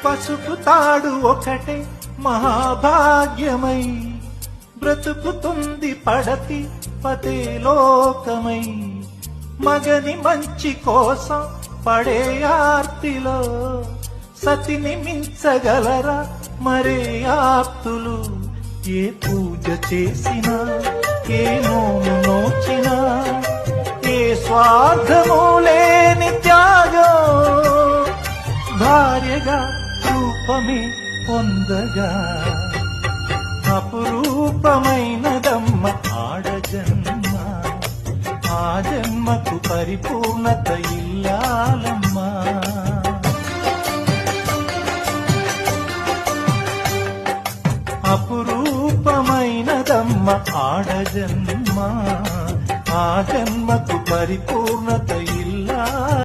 పసుపు తాడు ఒకటే మహాభాగ్యమై బ్రతుకుతుంది పడతి పతే లోకమై. మగని మంచి కోసం పడే ఆర్తిలో సతిని మించగలరా మరే ఆప్తులు. ఏ పూజ చేసినా ఏ నోము నోచినా ఏ స్వార్థము లేని త్యాగం భార్యగా రూపమే పొందగా అపురూపమైనదమ్మ ఆడజన్మ. ఆ జన్మకు పరిపూర్ణత ఇల్లాలమ్మా. అపురూపమైనదమ్మ ఆడజన్మ. ఆ జన్మకు పరిపూర్ణత